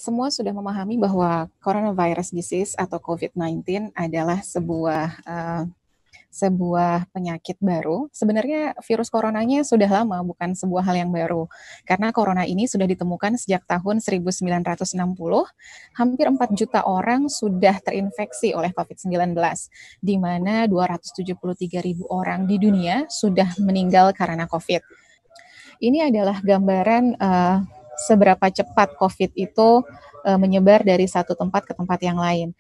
Semua sudah memahami bahwa coronavirus disease atau COVID-19 adalah sebuah penyakit baru. Sebenarnya virus coronanya sudah lama, bukan sebuah hal yang baru. Karena corona ini sudah ditemukan sejak tahun 1960, hampir 4 juta orang sudah terinfeksi oleh COVID-19, di mana 273.000 orang di dunia sudah meninggal karena COVID. Ini adalah gambaran seberapa cepat COVID itu menyebar dari satu tempat ke tempat yang lain.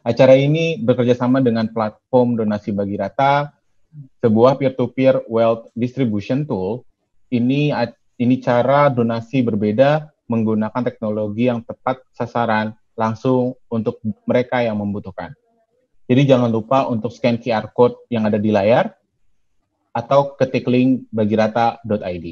Acara ini bekerja sama dengan platform Donasi Bagi Rata, sebuah peer-to-peer wealth distribution tool. Ini cara donasi berbeda menggunakan teknologi yang tepat sasaran langsung untuk mereka yang membutuhkan. Jadi jangan lupa untuk scan QR code yang ada di layar atau ketik link bagirata.id.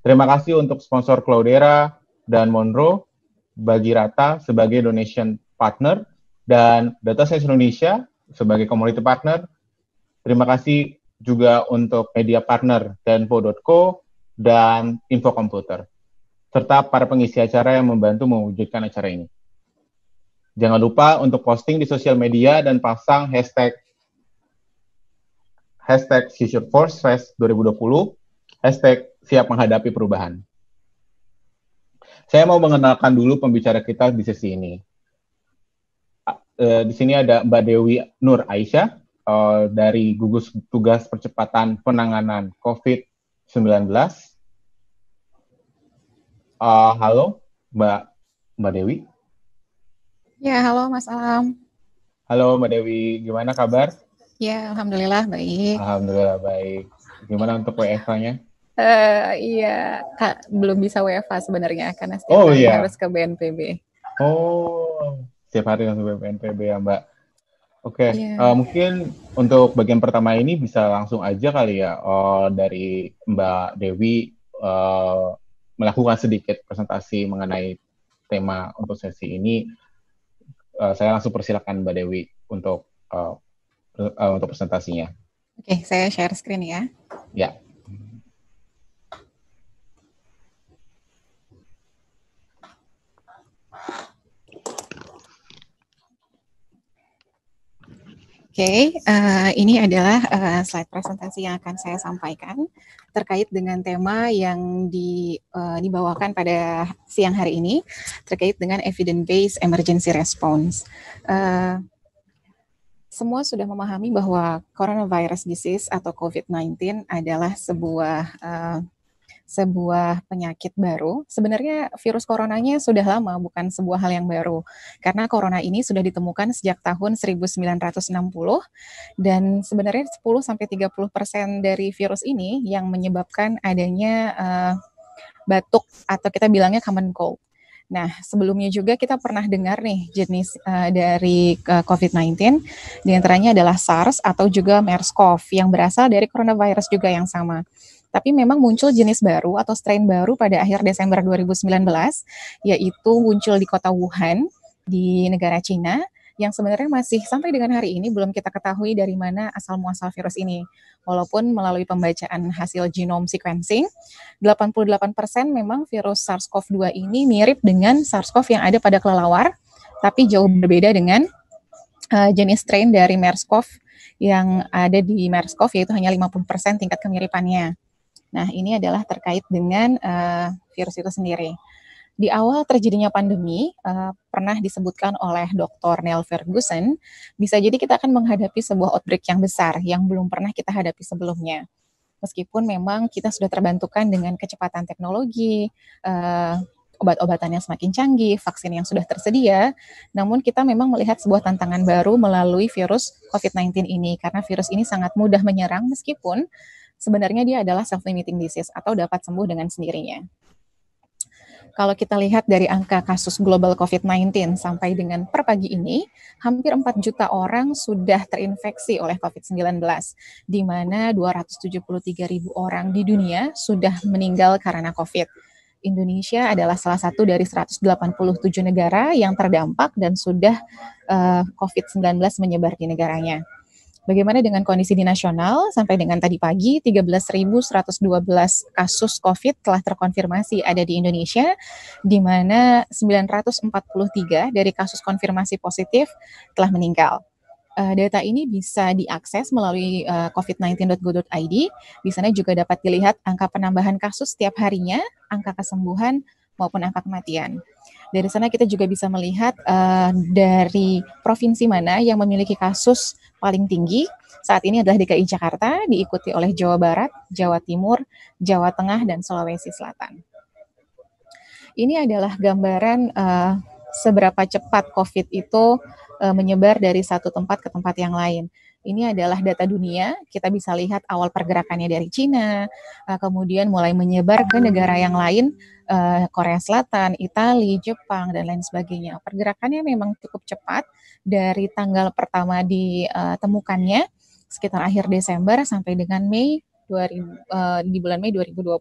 Terima kasih untuk sponsor Cloudera dan Monroe, Bagirata sebagai donation partner, dan Data Science Indonesia sebagai community partner. Terima kasih juga untuk media partner Tenpo.co dan Info Komputer, serta para pengisi acara yang membantu mewujudkan acara ini. Jangan lupa untuk posting di sosial media dan pasang hashtag FutureForce 2020, hashtag siap menghadapi perubahan. Saya mau mengenalkan dulu pembicara kita di sesi ini. Di sini ada Mbak Dewi Nur Aisyah dari Gugus Tugas Percepatan Penanganan COVID-19. Halo, Mbak Dewi. Ya, halo Mas Alam. Halo Mbak Dewi, gimana kabar? Ya, alhamdulillah baik. Alhamdulillah baik. Gimana untuk WFH-nya? Iya, Kak, belum bisa WFH sebenarnya karena setiap hari harus ke BNPB. Setiap hari harus ke BNPB ya Mbak. Oke. Mungkin untuk bagian pertama ini bisa langsung aja kali ya dari Mbak Dewi melakukan sedikit presentasi mengenai tema untuk sesi ini. Saya langsung persilakan Mbak Dewi untuk presentasinya. Oke, saya share screen ya. Ya. Oke, ini adalah slide presentasi yang akan saya sampaikan terkait dengan tema yang dibawakan pada siang hari ini terkait dengan evidence-based emergency response. Semua sudah memahami bahwa coronavirus disease atau COVID-19 adalah sebuah penyakit baru. Sebenarnya virus coronanya sudah lama, bukan sebuah hal yang baru. Karena corona ini sudah ditemukan sejak tahun 1960, dan sebenarnya 10-30% dari virus ini yang menyebabkan adanya batuk atau kita bilangnya common cold. Nah, sebelumnya juga kita pernah dengar nih jenis dari COVID-19, diantaranya adalah SARS atau juga MERS-CoV yang berasal dari coronavirus juga yang sama. Tapi memang muncul jenis baru atau strain baru pada akhir Desember 2019, yaitu muncul di kota Wuhan, di negara Cina, yang sebenarnya masih sampai dengan hari ini belum kita ketahui dari mana asal-muasal virus ini. Walaupun melalui pembacaan hasil genome sequencing, 88% memang virus SARS-CoV-2 ini mirip dengan SARS-CoV yang ada pada kelelawar, tapi jauh berbeda dengan jenis strain dari MERS-CoV yang ada di MERS-CoV, yaitu hanya 50% tingkat kemiripannya. Nah, ini adalah terkait dengan virus itu sendiri. Di awal terjadinya pandemi, pernah disebutkan oleh Dr. Neil Ferguson, bisa jadi kita akan menghadapi sebuah outbreak yang besar yang belum pernah kita hadapi sebelumnya. Meskipun memang kita sudah terbantukan dengan kecepatan teknologi, obat-obatan yang semakin canggih, vaksin yang sudah tersedia, namun kita memang melihat sebuah tantangan baru melalui virus COVID-19 ini, karena virus ini sangat mudah menyerang meskipun sebenarnya dia adalah self-limiting disease atau dapat sembuh dengan sendirinya. Kalau kita lihat dari angka kasus global COVID-19 sampai dengan per pagi ini, hampir 4 juta orang sudah terinfeksi oleh COVID-19, di mana 273 ribu orang di dunia sudah meninggal karena COVID. Indonesia adalah salah satu dari 187 negara yang terdampak dan sudah COVID-19 menyebar di negaranya. Bagaimana dengan kondisi di nasional? Sampai dengan tadi pagi, 13.112 kasus COVID telah terkonfirmasi ada di Indonesia, di mana 943 dari kasus konfirmasi positif telah meninggal. Data ini bisa diakses melalui covid19.go.id. Di sana juga dapat dilihat angka penambahan kasus setiap harinya, angka kesembuhan, maupun angka kematian. Dari sana kita juga bisa melihat dari provinsi mana yang memiliki kasus paling tinggi. Saat ini adalah DKI Jakarta, diikuti oleh Jawa Barat, Jawa Timur, Jawa Tengah, dan Sulawesi Selatan. Ini adalah gambaran seberapa cepat COVID itu menyebar dari satu tempat ke tempat yang lain. Ini adalah data dunia, kita bisa lihat awal pergerakannya dari Cina, kemudian mulai menyebar ke negara yang lain, Korea Selatan, Italia, Jepang, dan lain sebagainya. Pergerakannya memang cukup cepat dari tanggal pertama ditemukannya, sekitar akhir Desember sampai dengan di bulan Mei 2020.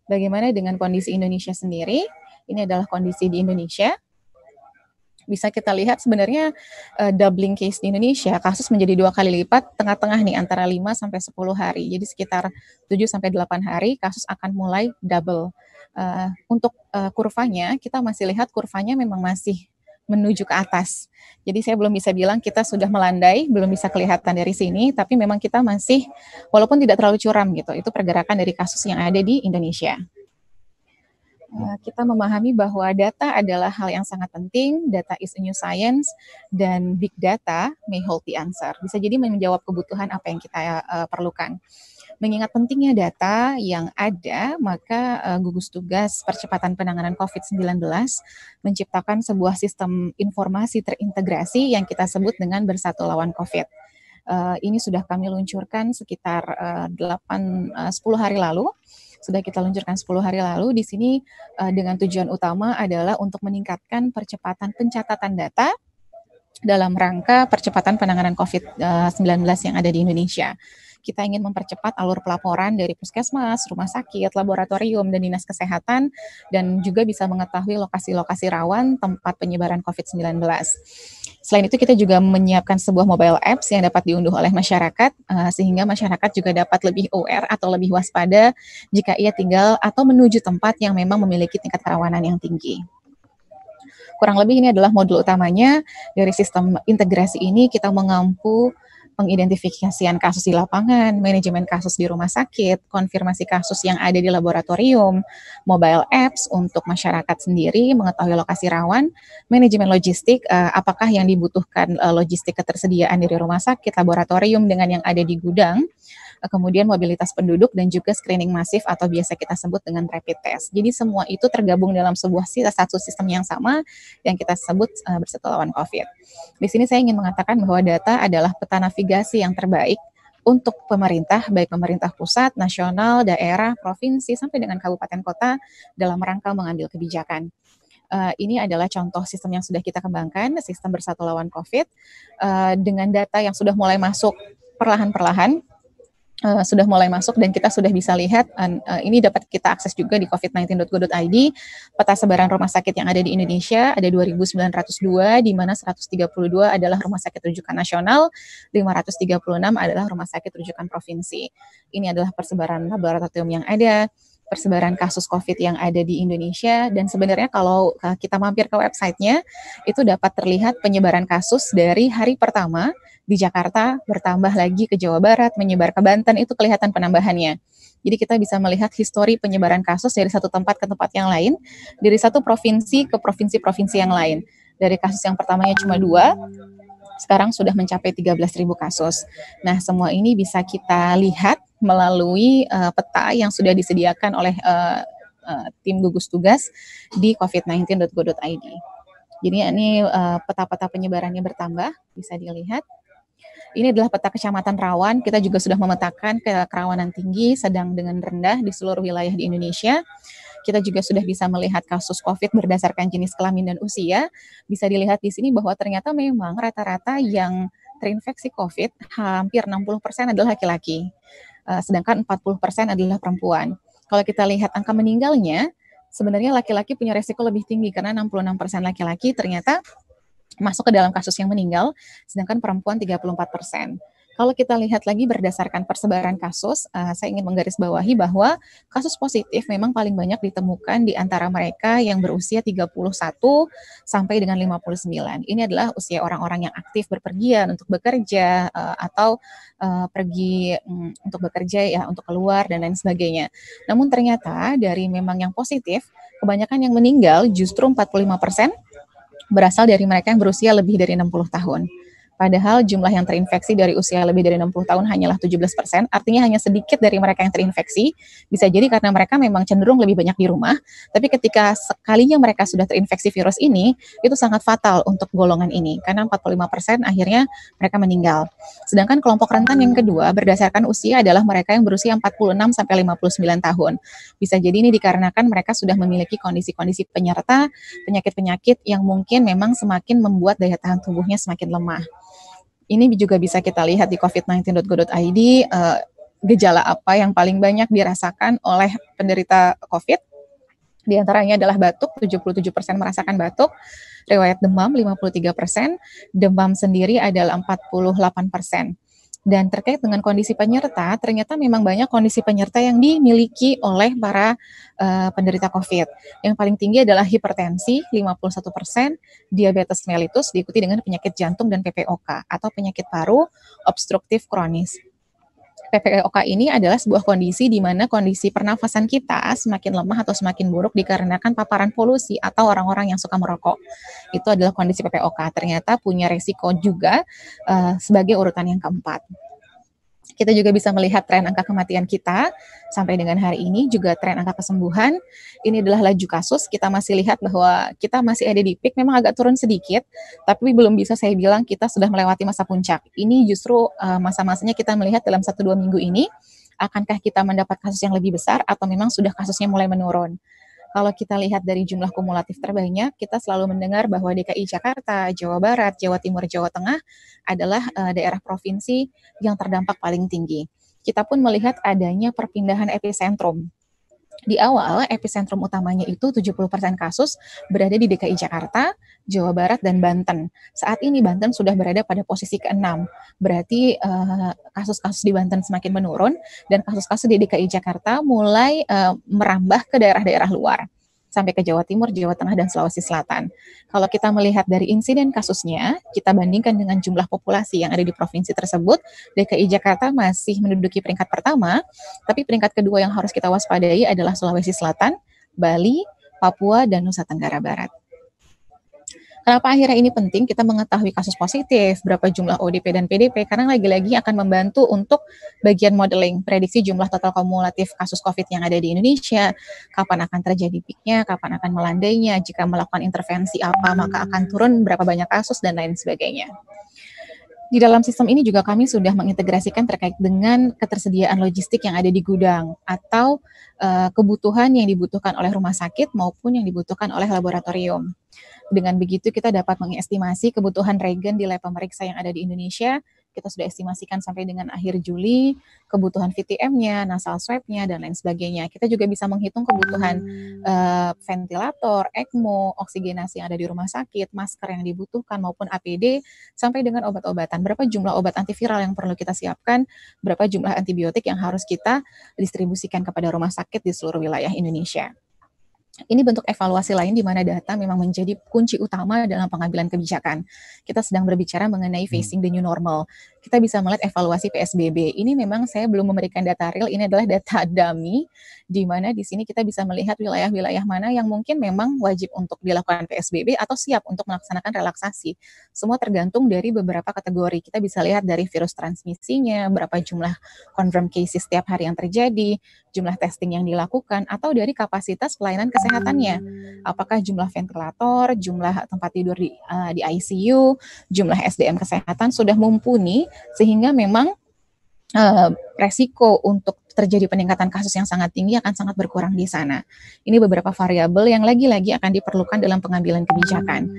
Bagaimana dengan kondisi Indonesia sendiri? Ini adalah kondisi di Indonesia. Bisa kita lihat sebenarnya doubling case di Indonesia, kasus menjadi 2 kali lipat, tengah-tengah nih antara 5 sampai 10 hari. Jadi sekitar 7 sampai 8 hari kasus akan mulai double. Untuk kurvanya, kita masih lihat kurvanya memang masih menuju ke atas. Jadi saya belum bisa bilang kita sudah melandai, belum bisa kelihatan dari sini, tapi memang kita masih, walaupun tidak terlalu curam gitu, itu pergerakan dari kasus yang ada di Indonesia. Kita memahami bahwa data adalah hal yang sangat penting, data is a new science, dan big data may hold the answer. Bisa jadi menjawab kebutuhan apa yang kita perlukan. Mengingat pentingnya data yang ada, maka gugus tugas percepatan penanganan COVID-19 menciptakan sebuah sistem informasi terintegrasi yang kita sebut dengan Bersatu Lawan COVID. Ini sudah kami luncurkan sekitar 10 hari lalu. Sudah kita luncurkan 10 hari lalu. Di sini dengan tujuan utama adalah untuk meningkatkan percepatan pencatatan data dalam rangka percepatan penanganan COVID-19 yang ada di Indonesia. Kita ingin mempercepat alur pelaporan dari puskesmas, rumah sakit, laboratorium, dan dinas kesehatan, dan juga bisa mengetahui lokasi-lokasi rawan tempat penyebaran COVID-19. Selain itu, kita juga menyiapkan sebuah mobile apps yang dapat diunduh oleh masyarakat, sehingga masyarakat juga dapat lebih aware atau lebih waspada jika ia tinggal atau menuju tempat yang memang memiliki tingkat kerawanan yang tinggi. Kurang lebih ini adalah modul utamanya. Dari sistem integrasi ini kita mengampu pengidentifikasian kasus di lapangan, manajemen kasus di rumah sakit, konfirmasi kasus yang ada di laboratorium, mobile apps untuk masyarakat sendiri mengetahui lokasi rawan, manajemen logistik, apakah yang dibutuhkan logistik ketersediaan dari rumah sakit, laboratorium dengan yang ada di gudang, kemudian mobilitas penduduk, dan juga screening masif atau biasa kita sebut dengan rapid test. Jadi semua itu tergabung dalam satu sistem yang sama yang kita sebut Bersatu Lawan COVID. Di sini saya ingin mengatakan bahwa data adalah peta navigasi yang terbaik untuk pemerintah, baik pemerintah pusat, nasional, daerah, provinsi, sampai dengan kabupaten kota dalam rangka mengambil kebijakan. Ini adalah contoh sistem yang sudah kita kembangkan, sistem Bersatu Lawan COVID, dengan data yang sudah mulai masuk perlahan-perlahan, sudah mulai masuk dan kita sudah bisa lihat, ini dapat kita akses juga di covid19.go.id, peta sebaran rumah sakit yang ada di Indonesia, ada 2.902, di mana 132 adalah rumah sakit rujukan nasional, 536 adalah rumah sakit rujukan provinsi. Ini adalah persebaran laboratorium yang ada, persebaran kasus COVID yang ada di Indonesia, dan sebenarnya kalau kita mampir ke websitenya, itu dapat terlihat penyebaran kasus dari hari pertama di Jakarta, bertambah lagi ke Jawa Barat, menyebar ke Banten, itu kelihatan penambahannya. Jadi kita bisa melihat histori penyebaran kasus dari satu tempat ke tempat yang lain, dari satu provinsi ke provinsi-provinsi yang lain. Dari kasus yang pertamanya cuma 2, sekarang sudah mencapai 13.000 kasus. Nah, semua ini bisa kita lihat melalui peta yang sudah disediakan oleh tim gugus tugas di covid19.go.id. Jadi ini peta-peta penyebarannya bertambah, bisa dilihat. Ini adalah peta kecamatan rawan. Kita juga sudah memetakan kerawanan tinggi, sedang dengan rendah di seluruh wilayah di Indonesia. Kita juga sudah bisa melihat kasus COVID berdasarkan jenis kelamin dan usia. Bisa dilihat di sini bahwa ternyata memang rata-rata yang terinfeksi COVID hampir 60% adalah laki-laki, sedangkan 40% adalah perempuan. Kalau kita lihat angka meninggalnya, sebenarnya laki-laki punya resiko lebih tinggi karena 66% laki-laki ternyata masuk ke dalam kasus yang meninggal, sedangkan perempuan 34%. Kalau kita lihat lagi berdasarkan persebaran kasus, saya ingin menggarisbawahi bahwa kasus positif memang paling banyak ditemukan di antara mereka yang berusia 31 sampai dengan 59. Ini adalah usia orang-orang yang aktif berpergian untuk bekerja atau pergi untuk bekerja ya, untuk keluar dan lain sebagainya. Namun ternyata dari memang yang positif, kebanyakan yang meninggal justru 45% berasal dari mereka yang berusia lebih dari 60 tahun. Padahal jumlah yang terinfeksi dari usia lebih dari 60 tahun hanyalah 17%, artinya hanya sedikit dari mereka yang terinfeksi. Bisa jadi karena mereka memang cenderung lebih banyak di rumah, tapi ketika sekalinya mereka sudah terinfeksi virus ini, itu sangat fatal untuk golongan ini, karena 45% akhirnya mereka meninggal. Sedangkan kelompok rentan yang kedua berdasarkan usia adalah mereka yang berusia 46 sampai 59 tahun. Bisa jadi ini dikarenakan mereka sudah memiliki kondisi-kondisi penyerta penyakit-penyakit yang mungkin memang semakin membuat daya tahan tubuhnya semakin lemah. Ini juga bisa kita lihat di covid19.go.id, gejala apa yang paling banyak dirasakan oleh penderita COVID. Di antaranya adalah batuk, 77% merasakan batuk, riwayat demam 53%, demam sendiri adalah 48%. Dan terkait dengan kondisi penyerta, ternyata memang banyak kondisi penyerta yang dimiliki oleh para penderita COVID. Yang paling tinggi adalah hipertensi 51%, diabetes mellitus diikuti dengan penyakit jantung dan PPOK atau penyakit paru obstruktif kronis. PPOK ini adalah sebuah kondisi di mana kondisi pernafasan kita semakin lemah atau semakin buruk dikarenakan paparan polusi atau orang-orang yang suka merokok. Itu adalah kondisi PPOK. Ternyata punya resiko juga sebagai urutan yang keempat. Kita juga bisa melihat tren angka kematian kita sampai dengan hari ini, juga tren angka kesembuhan. Ini adalah laju kasus, kita masih lihat bahwa kita masih ada di peak, memang agak turun sedikit, tapi belum bisa saya bilang kita sudah melewati masa puncak. Ini justru masa-masanya kita melihat dalam 1-2 minggu ini, akankah kita mendapat kasus yang lebih besar atau memang sudah kasusnya mulai menurun. Kalau kita lihat dari jumlah kumulatif terbanyak, kita selalu mendengar bahwa DKI Jakarta, Jawa Barat, Jawa Timur, Jawa Tengah adalah daerah provinsi yang terdampak paling tinggi. Kita pun melihat adanya perpindahan epicentrum. Di awal, epicentrum utamanya itu 70% kasus berada di DKI Jakarta, Jawa Barat, dan Banten. Saat ini Banten sudah berada pada posisi ke-6. Berarti kasus-kasus di Banten semakin menurun, dan kasus-kasus di DKI Jakarta mulai merambah ke daerah-daerah luar, sampai ke Jawa Timur, Jawa Tengah, dan Sulawesi Selatan. Kalau kita melihat dari insiden kasusnya, kita bandingkan dengan jumlah populasi yang ada di provinsi tersebut, DKI Jakarta masih menduduki peringkat pertama, tapi peringkat kedua yang harus kita waspadai adalah Sulawesi Selatan, Bali, Papua, dan Nusa Tenggara Barat. Kenapa akhirnya ini penting kita mengetahui kasus positif, berapa jumlah ODP dan PDP, karena lagi-lagi akan membantu untuk bagian modeling, prediksi jumlah total kumulatif kasus COVID yang ada di Indonesia, kapan akan terjadi peaknya, kapan akan melandainya, jika melakukan intervensi apa, maka akan turun berapa banyak kasus, dan lain sebagainya. Di dalam sistem ini juga kami sudah mengintegrasikan terkait dengan ketersediaan logistik yang ada di gudang atau kebutuhan yang dibutuhkan oleh rumah sakit maupun yang dibutuhkan oleh laboratorium. Dengan begitu kita dapat mengestimasi kebutuhan regen di lab pemeriksa yang ada di Indonesia. Kita sudah estimasikan sampai dengan akhir Juli, kebutuhan VTM-nya, nasal swab-nya, dan lain sebagainya. Kita juga bisa menghitung kebutuhan ventilator, ECMO, oksigenasi yang ada di rumah sakit, masker yang dibutuhkan, maupun APD, sampai dengan obat-obatan. Berapa jumlah obat antiviral yang perlu kita siapkan, berapa jumlah antibiotik yang harus kita distribusikan kepada rumah sakit di seluruh wilayah Indonesia. Ini bentuk evaluasi lain di mana data memang menjadi kunci utama dalam pengambilan kebijakan. Kita sedang berbicara mengenai facing the new normal. kita bisa melihat evaluasi PSBB. Ini memang saya belum memberikan data real, ini adalah data dummy, di mana di sini kita bisa melihat wilayah-wilayah mana yang mungkin memang wajib untuk dilakukan PSBB atau siap untuk melaksanakan relaksasi. Semua tergantung dari beberapa kategori. Kita bisa lihat dari virus transmisinya, berapa jumlah confirm cases setiap hari yang terjadi, jumlah testing yang dilakukan, atau dari kapasitas pelayanan kesehatannya. Apakah jumlah ventilator, jumlah tempat tidur di ICU, jumlah SDM kesehatan sudah mumpuni sehingga memang resiko untuk terjadi peningkatan kasus yang sangat tinggi akan sangat berkurang di sana. Ini beberapa variabel yang lagi-lagi akan diperlukan dalam pengambilan kebijakan.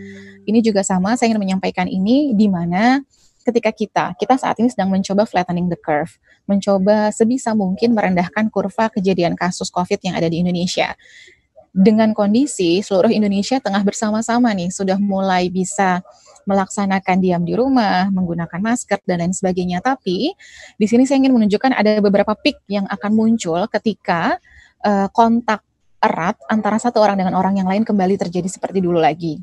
Ini juga sama, saya ingin menyampaikan ini di mana ketika kita saat ini sedang mencoba flattening the curve, mencoba sebisa mungkin merendahkan kurva kejadian kasus COVID yang ada di Indonesia. Dengan kondisi seluruh Indonesia tengah bersama-sama nih, sudah mulai bisa melaksanakan diam di rumah, menggunakan masker, dan lain sebagainya. Tapi di sini saya ingin menunjukkan ada beberapa peak yang akan muncul ketika kontak erat antara satu orang dengan orang yang lain kembali terjadi seperti dulu lagi.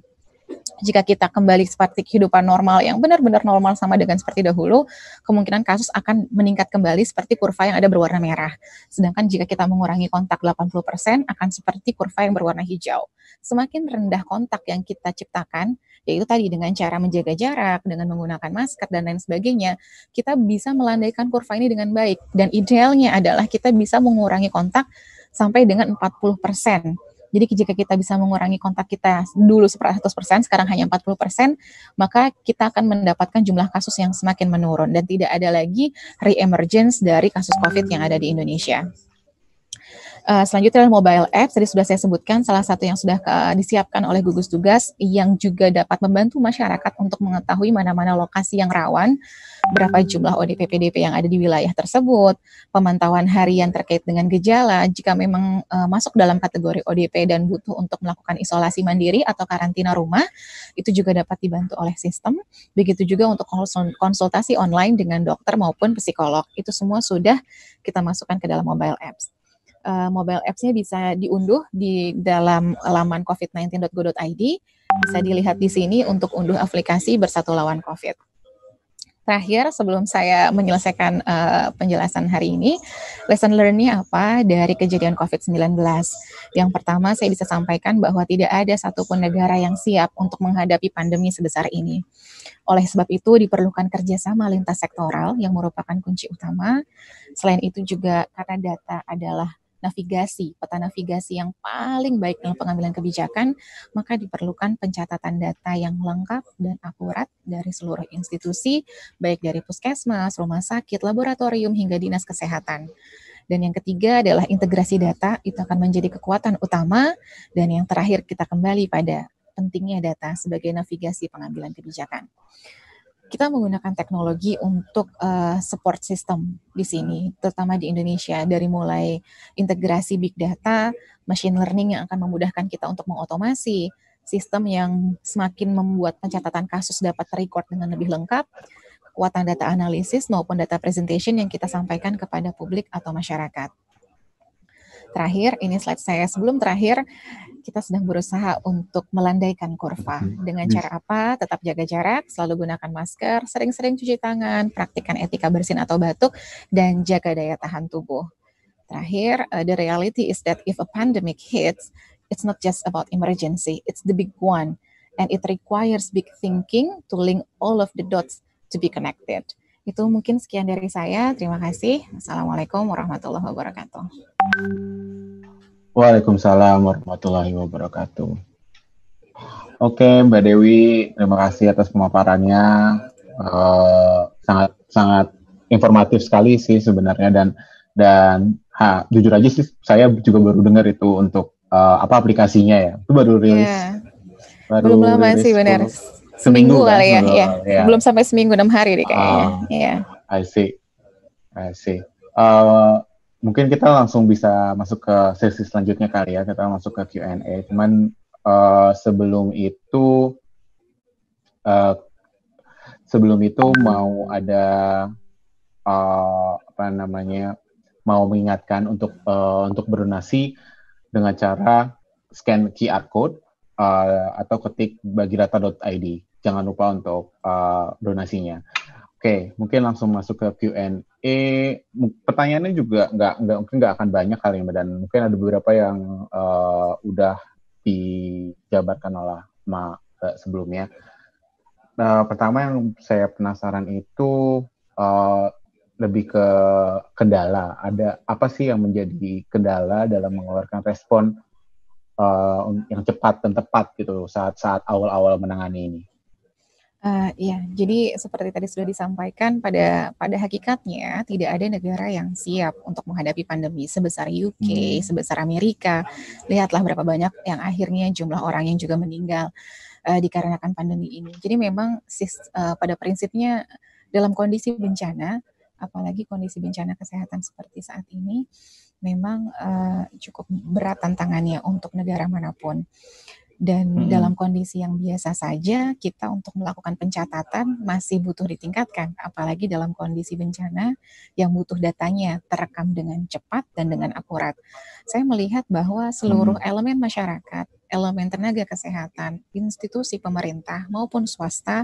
Jika kita kembali seperti kehidupan normal yang benar-benar normal sama dengan seperti dahulu, kemungkinan kasus akan meningkat kembali seperti kurva yang ada berwarna merah. Sedangkan jika kita mengurangi kontak 80%, akan seperti kurva yang berwarna hijau. Semakin rendah kontak yang kita ciptakan, yaitu tadi dengan cara menjaga jarak, dengan menggunakan masker, dan lain sebagainya, kita bisa melandaikan kurva ini dengan baik. Dan idealnya adalah kita bisa mengurangi kontak sampai dengan 40%. Jadi jika kita bisa mengurangi kontak kita dulu 100%, sekarang hanya 40%, maka kita akan mendapatkan jumlah kasus yang semakin menurun dan tidak ada lagi re-emergence dari kasus COVID yang ada di Indonesia. Selanjutnya adalah mobile apps, tadi sudah saya sebutkan salah satu yang sudah disiapkan oleh gugus tugas yang juga dapat membantu masyarakat untuk mengetahui mana-mana lokasi yang rawan, berapa jumlah ODP PDP yang ada di wilayah tersebut, pemantauan harian terkait dengan gejala, jika memang masuk dalam kategori ODP dan butuh untuk melakukan isolasi mandiri atau karantina rumah, itu juga dapat dibantu oleh sistem. Begitu juga untuk konsultasi online dengan dokter maupun psikolog, itu semua sudah kita masukkan ke dalam mobile apps. Mobile apps-nya bisa diunduh di dalam laman covid19.go.id. Bisa dilihat di sini untuk unduh aplikasi Bersatu Lawan COVID. Terakhir, sebelum saya menyelesaikan penjelasan hari ini, lesson learn-nya apa dari kejadian COVID-19? Yang pertama, saya bisa sampaikan bahwa tidak ada satupun negara yang siap untuk menghadapi pandemi sebesar ini. Oleh sebab itu, diperlukan kerjasama lintas sektoral yang merupakan kunci utama. Selain itu juga karena data adalah peta navigasi yang paling baik dalam pengambilan kebijakan, maka diperlukan pencatatan data yang lengkap dan akurat dari seluruh institusi, baik dari puskesmas, rumah sakit, laboratorium, hingga dinas kesehatan. Dan yang ketiga adalah integrasi data, itu akan menjadi kekuatan utama. Dan yang terakhir, kita kembali pada pentingnya data sebagai navigasi pengambilan kebijakan. Kita menggunakan teknologi untuk support system di sini, terutama di Indonesia, dari mulai integrasi big data, machine learning yang akan memudahkan kita untuk mengotomasi, sistem yang semakin membuat pencatatan kasus dapat terrecord dengan lebih lengkap, kekuatan data analisis maupun data presentation yang kita sampaikan kepada publik atau masyarakat. Terakhir, ini slide saya sebelum terakhir, kita sedang berusaha untuk melandaikan kurva. Dengan cara apa? Tetap jaga jarak, selalu gunakan masker, sering-sering cuci tangan, praktikkan etika bersin atau batuk, dan jaga daya tahan tubuh. Terakhir, the reality is that if a pandemic hits, it's not just about emergency, it's the big one. And it requires big thinking to link all of the dots to be connected. Itu mungkin sekian dari saya. Terima kasih. Assalamualaikum warahmatullahi wabarakatuh. Waalaikumsalam warahmatullahi wabarakatuh. Oke, Mbak Dewi, terima kasih atas pemaparannya. Sangat informatif sekali sih sebenarnya, dan jujur aja sih saya juga baru dengar itu untuk apa aplikasinya ya. Itu baru rilis. Yeah. Belum lama sih benar. Seminggu kali kan? Ya. Belum sampai seminggu, 6 hari deh kayaknya. Yeah. I see. Mungkin kita langsung bisa masuk ke sesi selanjutnya kali ya. Kita masuk ke Q&A. Cuman sebelum itu mau ada mau mengingatkan untuk berdonasi dengan cara scan QR code atau ketik bagirata.id. Jangan lupa untuk donasinya. Oke, mungkin langsung masuk ke Q&A. Pertanyaannya juga mungkin nggak akan banyak kali ya, dan mungkin ada beberapa yang udah dijabarkan oleh sebelumnya. Pertama yang saya penasaran itu lebih ke kendala. Ada apa sih yang menjadi kendala dalam mengeluarkan respon yang cepat dan tepat gitu saat awal-awal menangani ini? Iya, jadi seperti tadi sudah disampaikan, pada hakikatnya tidak ada negara yang siap untuk menghadapi pandemi sebesar UK, sebesar Amerika. Lihatlah berapa banyak yang akhirnya jumlah orang yang juga meninggal dikarenakan pandemi ini. Jadi memang pada prinsipnya dalam kondisi bencana, apalagi kondisi bencana kesehatan seperti saat ini, memang cukup berat tantangannya untuk negara manapun. Dan dalam kondisi yang biasa saja, kita untuk melakukan pencatatan masih butuh ditingkatkan, apalagi dalam kondisi bencana yang butuh datanya terekam dengan cepat dan dengan akurat. Saya melihat bahwa seluruh elemen masyarakat, elemen tenaga kesehatan, institusi pemerintah maupun swasta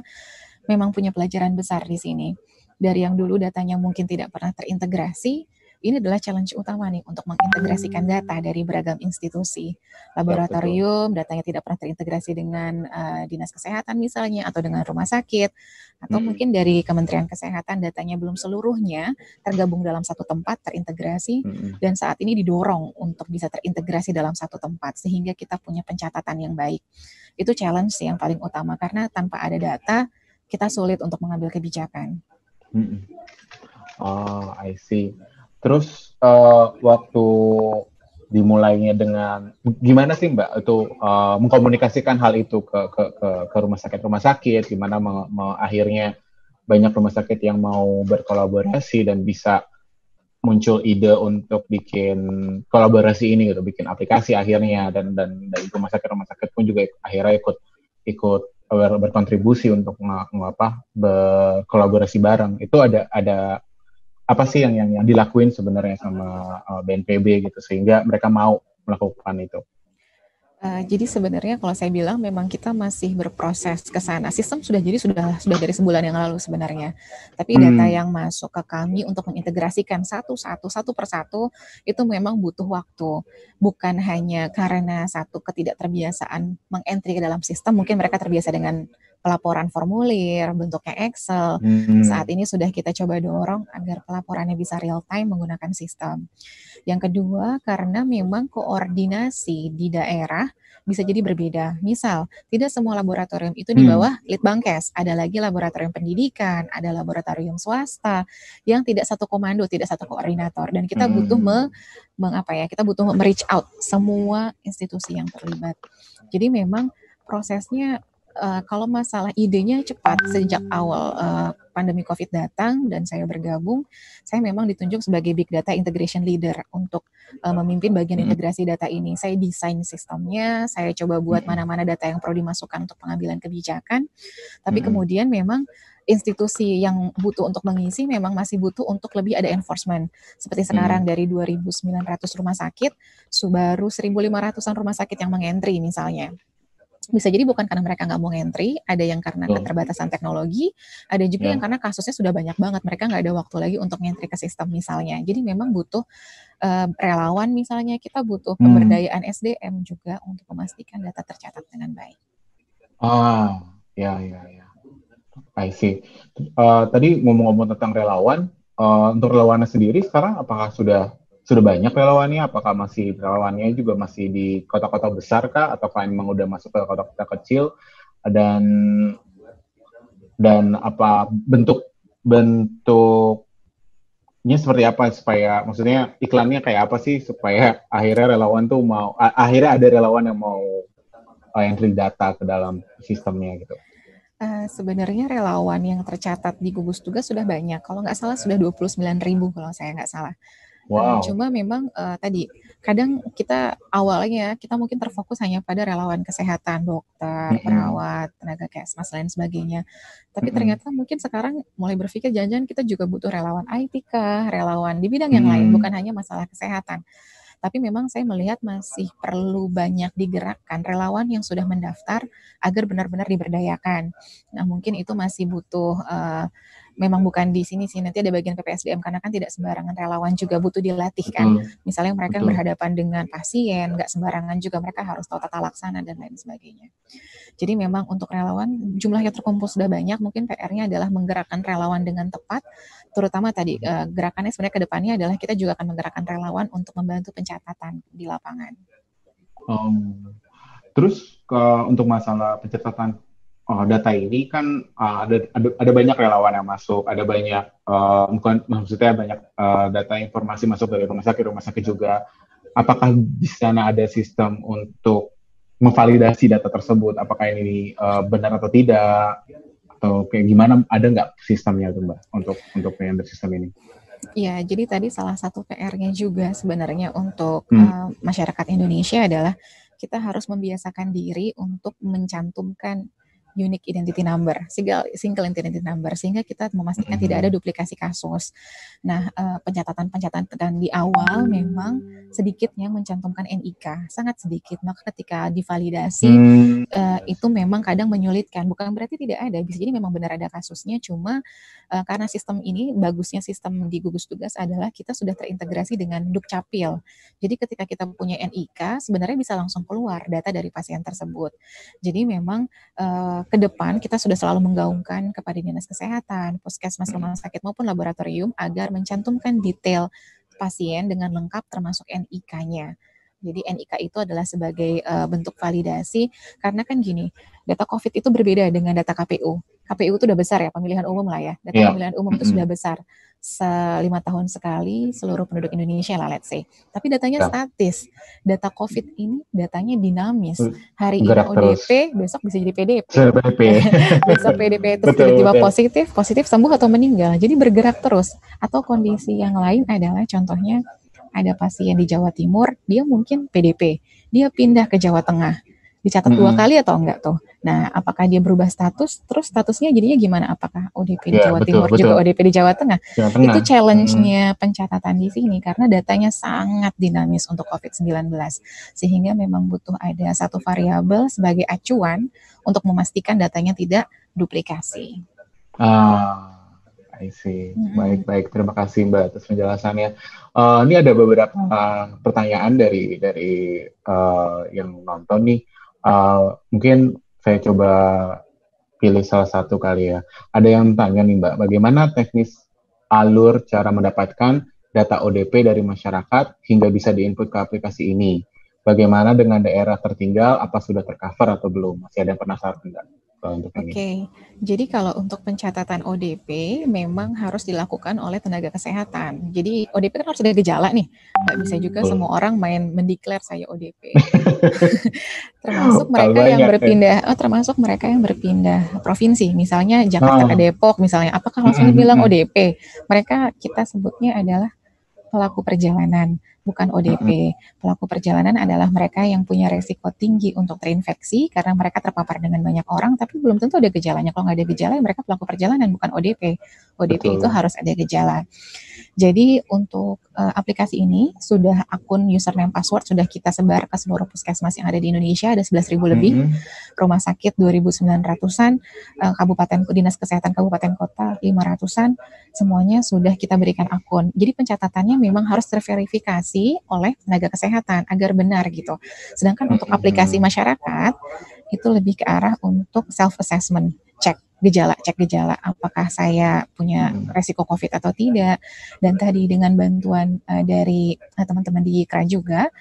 memang punya pelajaran besar di sini. Dari yang dulu datanya mungkin tidak pernah terintegrasi, ini adalah challenge utama nih untuk mengintegrasikan data dari beragam institusi. Laboratorium, datanya tidak pernah terintegrasi dengan dinas kesehatan misalnya, atau dengan rumah sakit, atau mungkin dari Kementerian Kesehatan datanya belum seluruhnya tergabung dalam satu tempat, terintegrasi, dan saat ini didorong untuk bisa terintegrasi dalam satu tempat, sehingga kita punya pencatatan yang baik. Itu challenge yang paling utama, karena tanpa ada data, kita sulit untuk mengambil kebijakan. Oh, I see. Terus waktu dimulainya dengan gimana sih Mbak itu mengkomunikasikan hal itu ke rumah sakit, gimana akhirnya banyak rumah sakit yang mau berkolaborasi dan bisa muncul ide untuk bikin kolaborasi ini gitu, bikin aplikasi akhirnya, dan dari rumah sakit pun juga akhirnya ikut berkontribusi untuk berkolaborasi bareng. Itu ada apa sih yang dilakuin sebenarnya sama BNPB gitu sehingga mereka mau melakukan itu? Jadi sebenarnya kalau saya bilang memang kita masih berproses ke sana. Sistem sudah dari sebulan yang lalu sebenarnya. Tapi data yang masuk ke kami untuk mengintegrasikan satu persatu itu memang butuh waktu. Bukan hanya karena satu ketidakterbiasaan mengentry ke dalam sistem, mungkin mereka terbiasa dengan pelaporan formulir, bentuknya Excel. Saat ini sudah kita coba dorong agar pelaporannya bisa real time menggunakan sistem. Yang kedua, karena memang koordinasi di daerah bisa jadi berbeda. Misal, tidak semua laboratorium itu di bawah Litbangkes. Ada lagi laboratorium pendidikan, ada laboratorium swasta yang tidak satu komando, tidak satu koordinator. Dan kita butuh kita butuh reach out semua institusi yang terlibat. Jadi memang prosesnya kalau masalah idenya cepat sejak awal pandemi COVID datang dan saya bergabung, saya memang ditunjuk sebagai Big Data Integration Leader untuk memimpin bagian integrasi data ini. Saya desain sistemnya, saya coba buat mana-mana data yang perlu dimasukkan untuk pengambilan kebijakan, tapi kemudian memang institusi yang butuh untuk mengisi memang masih butuh untuk lebih ada enforcement. Seperti sekarang dari 2.900 rumah sakit, baru 1.500-an rumah sakit yang mengentry misalnya. Bisa jadi bukan karena mereka nggak mau ngentri, ada yang karena keterbatasan teknologi, ada juga yang karena kasusnya sudah banyak banget, mereka nggak ada waktu lagi untuk ngentri ke sistem misalnya. Jadi memang butuh relawan misalnya, kita butuh pemberdayaan SDM juga untuk memastikan data tercatat dengan baik. Ya. I see. Tadi ngomong-ngomong tentang relawan, untuk relawannya sendiri sekarang apakah sudah banyak relawannya? Apakah relawannya juga masih di kota-kota besar kah? Atau memang udah masuk ke kota-kota kecil? Dan apa bentuknya seperti apa, supaya maksudnya iklannya kayak apa sih supaya akhirnya ada relawan yang mau entry data ke dalam sistemnya gitu? Sebenarnya relawan yang tercatat di gugus tugas sudah banyak. Kalau nggak salah sudah 29.000 kalau saya nggak salah. Wow. Cuma memang tadi kadang kita awalnya kita mungkin terfokus hanya pada relawan kesehatan, dokter, perawat, tenaga kesmas lain sebagainya. Tapi ternyata mungkin sekarang mulai berpikir jangan-jangan kita juga butuh relawan IT kah, relawan di bidang yang lain, bukan hanya masalah kesehatan. Tapi memang saya melihat masih perlu banyak digerakkan relawan yang sudah mendaftar agar benar-benar diberdayakan. Nah, mungkin itu masih butuh memang bukan di sini sih, nanti ada bagian PPSDM karena kan tidak sembarangan relawan juga butuh dilatih kan. Misalnya mereka yang berhadapan dengan pasien, nggak sembarangan juga mereka harus tahu tata laksana dan lain sebagainya. Jadi memang untuk relawan jumlahnya terkumpul sudah banyak, mungkin PR-nya adalah menggerakkan relawan dengan tepat, terutama tadi gerakannya sebenarnya ke depannya adalah kita juga akan menggerakkan relawan untuk membantu pencatatan di lapangan. Terus untuk masalah pencatatan data ini kan ada banyak relawan yang masuk, ada banyak bukan maksudnya banyak data informasi masuk dari rumah sakit juga. Apakah di sana ada sistem untuk memvalidasi data tersebut? Apakah ini benar atau tidak? Atau kayak gimana? Ada nggak sistemnya tuh Mbak untuk yang sistem ini? Ya, jadi tadi salah satu PR-nya juga sebenarnya untuk masyarakat Indonesia adalah kita harus membiasakan diri untuk mencantumkan unique identity number, single identity number, sehingga kita memastikan tidak ada duplikasi kasus. Nah, pencatatan di awal memang sedikit yang mencantumkan NIK, sangat sedikit. Maka ketika divalidasi itu memang kadang menyulitkan. Bukan berarti tidak ada, bisa jadi memang benar ada kasusnya, cuma karena sistem ini, bagusnya sistem di gugus tugas adalah kita sudah terintegrasi dengan Dukcapil. Jadi ketika kita punya NIK, sebenarnya bisa langsung keluar data dari pasien tersebut. Jadi memang ke depan kita sudah selalu menggaungkan kepada dinas kesehatan, puskesmas, rumah sakit maupun laboratorium agar mencantumkan detail pasien dengan lengkap termasuk NIK-nya. Jadi NIK itu adalah sebagai bentuk validasi karena kan gini, data COVID itu berbeda dengan data KPU. KPU itu udah besar ya, pemilihan umum lah ya. Data pemilihan umum itu sudah besar. 5 tahun sekali seluruh penduduk Indonesia lah let's say. Tapi datanya statis. Data COVID ini datanya dinamis. Hari ini ODP, besok bisa jadi PDP. Besok PDP terus tiba-tiba positif sembuh atau meninggal. Jadi bergerak terus. Atau kondisi yang lain adalah contohnya ada pasien di Jawa Timur, dia mungkin PDP. Dia pindah ke Jawa Tengah. Dicatat 2 kali atau enggak tuh? Nah, apakah dia berubah status? Terus statusnya jadinya gimana? Apakah ODP di Jawa Timur juga ODP di Jawa Tengah? Itu challenge-nya pencatatan di sini karena datanya sangat dinamis untuk COVID-19. Sehingga memang butuh ada satu variabel sebagai acuan untuk memastikan datanya tidak duplikasi. I see. Baik. Terima kasih Mbak atas penjelasannya. Ini ada beberapa pertanyaan dari yang nonton nih. Mungkin saya coba pilih salah satu kali ya. Ada yang tanya nih Mbak, bagaimana teknis alur cara mendapatkan data ODP dari masyarakat hingga bisa diinput ke aplikasi ini? Bagaimana dengan daerah tertinggal, apa sudah tercover atau belum? Masih ada yang penasaran enggak? Oke, jadi kalau untuk pencatatan ODP memang harus dilakukan oleh tenaga kesehatan. Jadi ODP kan harus ada gejala nih, nggak bisa juga semua orang main mendeklar saya ODP. Termasuk mereka yang berpindah provinsi, misalnya Jakarta ke Depok, misalnya, apakah langsung dibilang ODP? Kita sebutnya adalah pelaku perjalanan, bukan ODP. Pelaku perjalanan adalah mereka yang punya resiko tinggi untuk terinfeksi karena mereka terpapar dengan banyak orang, tapi belum tentu ada gejalanya. Kalau nggak ada gejala, mereka pelaku perjalanan, bukan ODP. ODP itu harus ada gejala. Jadi untuk aplikasi ini sudah akun username password sudah kita sebar ke seluruh puskesmas yang ada di Indonesia, ada 11.000 lebih, rumah sakit 2.900-an, kabupaten dinas kesehatan kabupaten kota 500-an, semuanya sudah kita berikan akun. Jadi pencatatannya memang harus terverifikasi oleh tenaga kesehatan agar benar gitu. Sedangkan untuk aplikasi masyarakat itu lebih ke arah untuk self assessment, cek gejala, apakah saya punya resiko COVID atau tidak. Dan tadi dengan bantuan dari teman-teman di IKRA juga,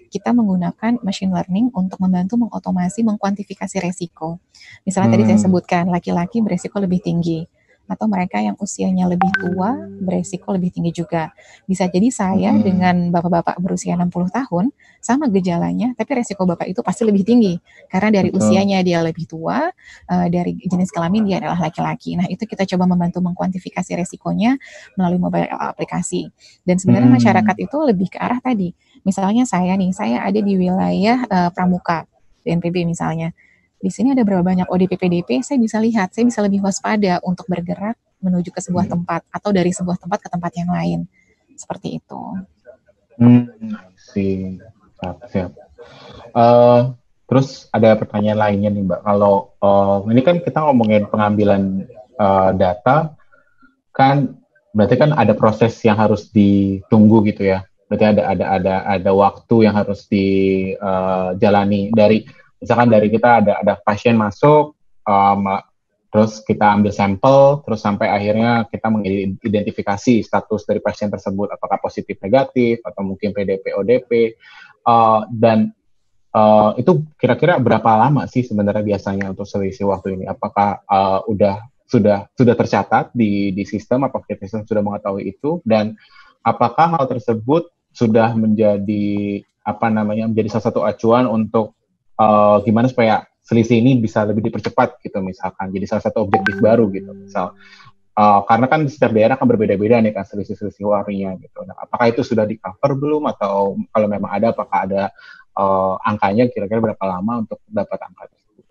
kita menggunakan machine learning untuk membantu mengotomasi, mengkuantifikasi resiko. Misalnya tadi saya sebutkan, laki-laki beresiko lebih tinggi, atau mereka yang usianya lebih tua beresiko lebih tinggi juga. Bisa jadi saya dengan bapak-bapak berusia 60 tahun, sama gejalanya, tapi resiko bapak itu pasti lebih tinggi. Karena dari usianya dia lebih tua, dari jenis kelamin dia adalah laki-laki. Nah itu kita coba membantu mengkuantifikasi resikonya melalui mobile aplikasi. Dan sebenarnya masyarakat itu lebih ke arah tadi. Misalnya saya ada di wilayah Pramuka, BNPB misalnya. Di sini ada berapa banyak ODP PDP, saya bisa lihat, saya bisa lebih waspada untuk bergerak menuju ke sebuah tempat atau dari sebuah tempat ke tempat yang lain. Seperti itu. Siap. Terus ada pertanyaan lainnya nih Mbak. Kalau ini kan kita ngomongin pengambilan data, kan berarti kan ada proses yang harus ditunggu gitu ya. Berarti ada waktu yang harus dijalani dari misalkan dari kita ada pasien masuk, terus kita ambil sampel, terus sampai akhirnya kita mengidentifikasi status dari pasien tersebut, apakah positif negatif atau mungkin PDP ODP, dan itu kira-kira berapa lama sih sebenarnya biasanya untuk selisih waktu ini? Apakah sudah tercatat di sistem, apakah sistem sudah mengetahui itu, dan apakah hal tersebut sudah menjadi menjadi salah satu acuan untuk gimana supaya selisih ini bisa lebih dipercepat gitu, misalkan jadi salah satu objektif baru gitu, misal karena kan setiap daerah kan berbeda-beda nih kan selisih waktunya gitu. Nah, apakah itu sudah di cover belum, atau kalau memang ada, apakah ada angkanya kira-kira berapa lama untuk dapat angka tersebut?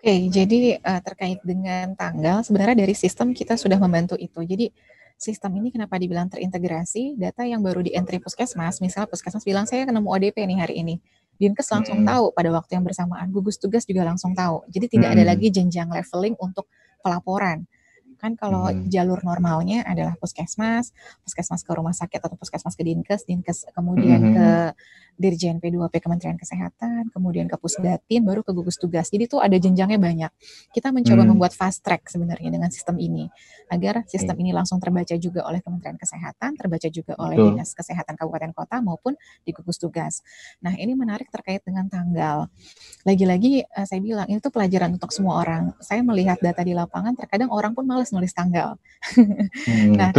Oke, jadi terkait dengan tanggal, sebenarnya dari sistem kita sudah membantu itu. Jadi sistem ini kenapa dibilang terintegrasi, data yang baru di entry puskesmas, misalnya puskesmas bilang saya ketemu ODP nih hari ini, Dinkes langsung tahu pada waktu yang bersamaan, gugus tugas juga langsung tahu. Jadi tidak ada lagi jenjang leveling untuk pelaporan. Kan kalau jalur normalnya adalah puskesmas ke rumah sakit atau puskesmas ke Dinkes, Dinkes kemudian ke Dirjen P2P Kementerian Kesehatan, kemudian ke Pusdatin, baru ke gugus tugas. Jadi itu ada jenjangnya banyak. Kita mencoba membuat fast track sebenarnya dengan sistem ini, agar sistem ini langsung terbaca juga oleh Kementerian Kesehatan, terbaca juga oleh Dinas Kesehatan Kabupaten Kota maupun di gugus tugas. Nah, ini menarik terkait dengan tanggal. Lagi-lagi saya bilang ini tuh pelajaran untuk semua orang. Saya melihat data di lapangan, terkadang orang pun malas nulis tanggal. Nah,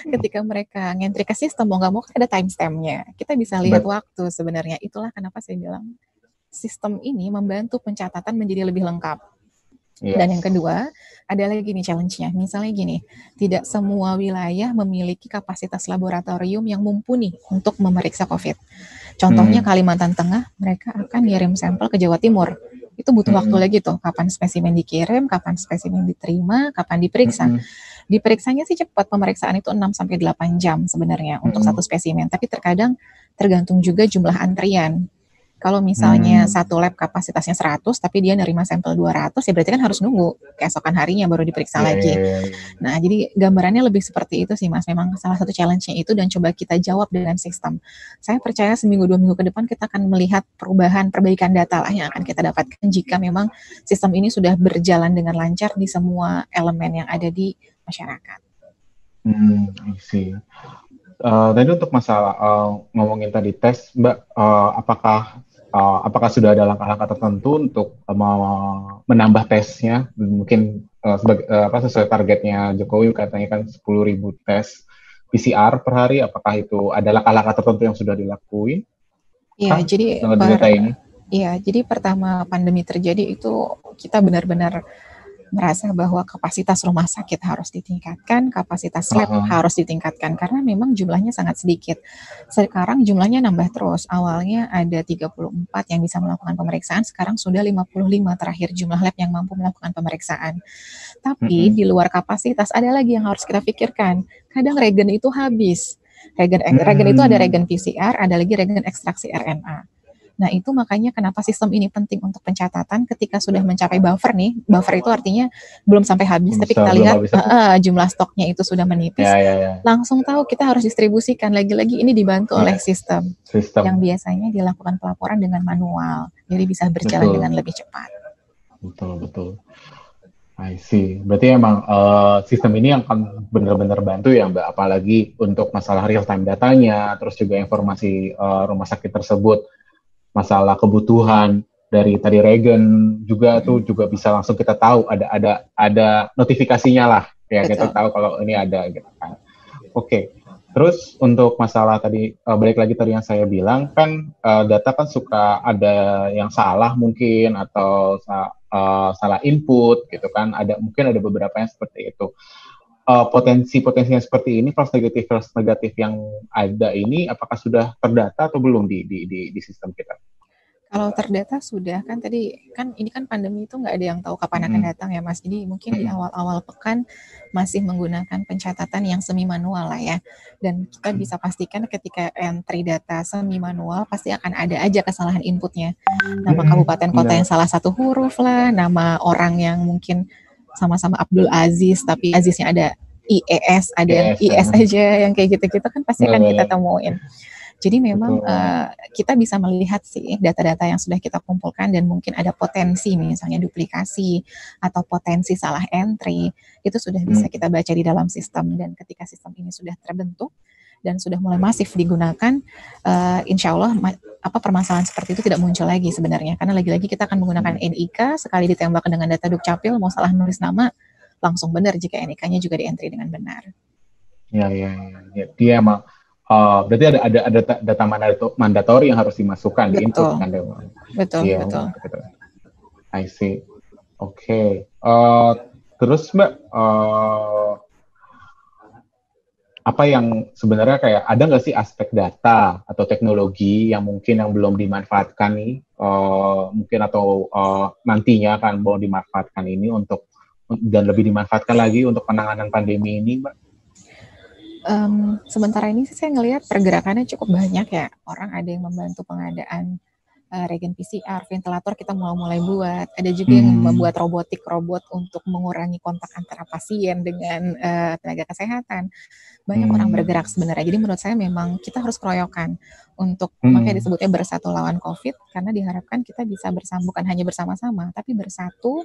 ketika mereka ngentri ke sistem, mau nggak mau kan ada timestamp-nya. Kita bisa lihat waktu sebenarnya. Itulah kenapa saya bilang sistem ini membantu pencatatan menjadi lebih lengkap. Dan yang kedua, ada lagi nih challenge-nya. Misalnya gini, tidak semua wilayah memiliki kapasitas laboratorium yang mumpuni untuk memeriksa COVID. Contohnya Kalimantan Tengah, mereka akan ngirim sampel ke Jawa Timur. Itu butuh waktu lagi tuh, kapan spesimen dikirim, kapan spesimen diterima, kapan diperiksa. Diperiksanya sih cepat, pemeriksaan itu 6-8 jam sebenarnya untuk satu spesimen, tapi terkadang tergantung juga jumlah antrian. Kalau misalnya satu lab kapasitasnya 100, tapi dia nerima sampel 200, ya berarti kan harus nunggu keesokan harinya baru diperiksa lagi. Nah, jadi gambarannya lebih seperti itu sih, Mas. Memang salah satu challenge-nya itu, dan coba kita jawab dengan sistem. Saya percaya seminggu 2 minggu ke depan kita akan melihat perbaikan data lah yang akan kita dapatkan jika memang sistem ini sudah berjalan dengan lancar di semua elemen yang ada di masyarakat. I see. Tadi untuk masalah ngomongin tadi tes, Mbak, apakah sudah ada langkah-langkah tertentu untuk menambah tesnya? Mungkin sesuai targetnya Jokowi katanya kan 10.000 tes PCR per hari. Apakah itu ada langkah-langkah tertentu yang sudah dilakuin? Iya, jadi pertama pandemi terjadi itu kita benar-benar merasa bahwa kapasitas rumah sakit harus ditingkatkan, kapasitas lab harus ditingkatkan, karena memang jumlahnya sangat sedikit. Sekarang jumlahnya nambah terus. Awalnya ada 34 yang bisa melakukan pemeriksaan, sekarang sudah 55 terakhir jumlah lab yang mampu melakukan pemeriksaan. Tapi di luar kapasitas ada lagi yang harus kita pikirkan. Kadang regen itu habis. Regen itu ada regen PCR, ada lagi regen ekstraksi RNA. Nah, itu makanya kenapa sistem ini penting untuk pencatatan. Ketika sudah mencapai buffer nih, buffer itu artinya belum sampai habis, tapi kita lihat jumlah stoknya itu sudah menipis, langsung tahu kita harus distribusikan. Lagi-lagi ini dibantu oleh sistem yang biasanya dilakukan pelaporan dengan manual, jadi bisa berjalan dengan lebih cepat. Betul. I see. Berarti emang sistem ini akan benar-benar bantu ya, Mbak, apalagi untuk masalah real time datanya, terus juga informasi rumah sakit tersebut, masalah kebutuhan dari tadi regen juga tuh juga bisa langsung kita tahu, ada notifikasinya lah ya. Betul. Kita tahu kalau ini ada gitu kan. Oke. Terus untuk masalah tadi balik lagi tadi yang saya bilang kan data kan suka ada yang salah mungkin atau salah input gitu kan, mungkin ada beberapa yang seperti itu. Potensi-potensi yang seperti ini, false negatif yang ada ini, apakah sudah terdata atau belum di sistem kita? Kalau terdata sudah, kan tadi kan ini kan pandemi itu nggak ada yang tahu kapan akan datang ya, Mas. Jadi mungkin di awal-awal pekan masih menggunakan pencatatan yang semi manual lah ya. Dan kita bisa pastikan ketika entry data semi manual pasti akan ada aja kesalahan inputnya. Nama kabupaten kota yang salah satu huruf lah, nama orang yang mungkin sama-sama Abdul Aziz, tapi Aziznya ada IES, ada yang Yes, IS aja, yang kayak gitu-gitu kan pasti kan kita benar-benar. temuin. Jadi memang Betul. kita bisa melihat sih data-data yang sudah kita kumpulkan dan mungkin ada potensi misalnya duplikasi atau potensi salah entry, itu sudah bisa Hmm. kita baca di dalam sistem, dan ketika sistem ini sudah terbentuk dan sudah mulai masif digunakan, insya Allah permasalahan seperti itu tidak muncul lagi sebenarnya, karena lagi-lagi kita akan menggunakan NIK, sekali ditembak dengan data Dukcapil, mau salah nulis nama langsung benar jika NIK-nya juga di-entry dengan benar. Ya, dia emang berarti ada data mandatori yang harus dimasukkan, di input Betul, kan. betul, Iya, betul. gitu. I see. Oke. Terus Mbak, apa yang sebenarnya kayak ada nggak sih aspek data atau teknologi yang mungkin yang belum dimanfaatkan nih, mungkin atau nantinya akan mau dimanfaatkan ini untuk dan lebih dimanfaatkan lagi untuk penanganan pandemi ini, Mbak? Sementara ini sih saya ngelihat pergerakannya cukup banyak ya. Orang ada yang membantu pengadaan regen PCR, ventilator kita mulai buat. Ada juga yang membuat robot untuk mengurangi kontak antara pasien dengan tenaga kesehatan. Banyak orang bergerak sebenarnya. Jadi menurut saya memang kita harus keroyokan untuk makanya disebutnya bersatu lawan COVID, karena diharapkan kita bisa bukan hanya bersama-sama, tapi bersatu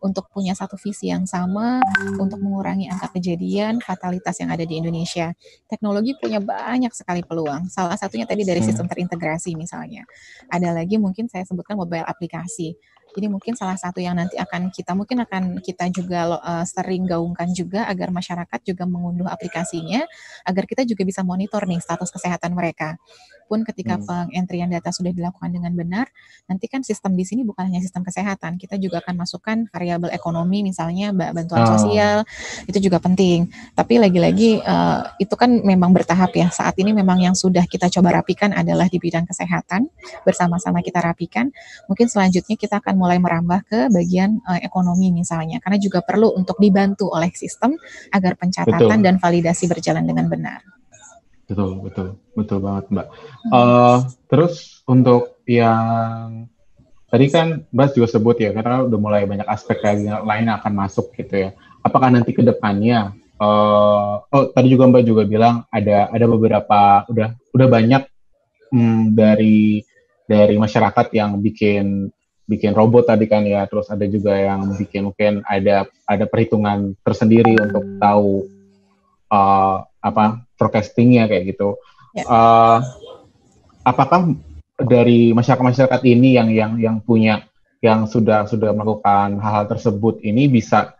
untuk punya satu visi yang sama untuk mengurangi angka kejadian fatalitas yang ada di Indonesia. Teknologi punya banyak sekali peluang. Salah satunya tadi dari sistem terintegrasi misalnya. Ada lagi mungkin saya sebutkan mobile aplikasi. Jadi mungkin salah satu yang nanti akan kita juga sering gaungkan juga, agar masyarakat juga mengunduh aplikasinya, agar kita juga bisa monitor nih status kesehatan mereka. Pun ketika pengentrian data sudah dilakukan dengan benar, nanti kan sistem di sini bukan hanya sistem kesehatan, kita juga akan masukkan variabel ekonomi, misalnya bantuan sosial, itu juga penting. Tapi lagi-lagi itu kan memang bertahap ya. Saat ini memang yang sudah kita coba rapikan adalah di bidang kesehatan, bersama-sama kita rapikan. Mungkin selanjutnya kita akan mulai merambah ke bagian ekonomi misalnya, karena juga perlu untuk dibantu oleh sistem agar pencatatan dan validasi berjalan dengan benar. Betul banget Mbak. Terus untuk yang tadi kan Mbak juga sebut ya, karena udah mulai banyak aspek lain yang akan masuk gitu ya. Apakah nanti ke depannya, tadi juga Mbak juga bilang ada beberapa udah banyak dari masyarakat yang bikin robot tadi kan ya, terus ada juga yang bikin mungkin ada perhitungan tersendiri untuk tahu forecastingnya kayak gitu. Apakah dari masyarakat ini yang punya, yang sudah melakukan hal-hal tersebut ini bisa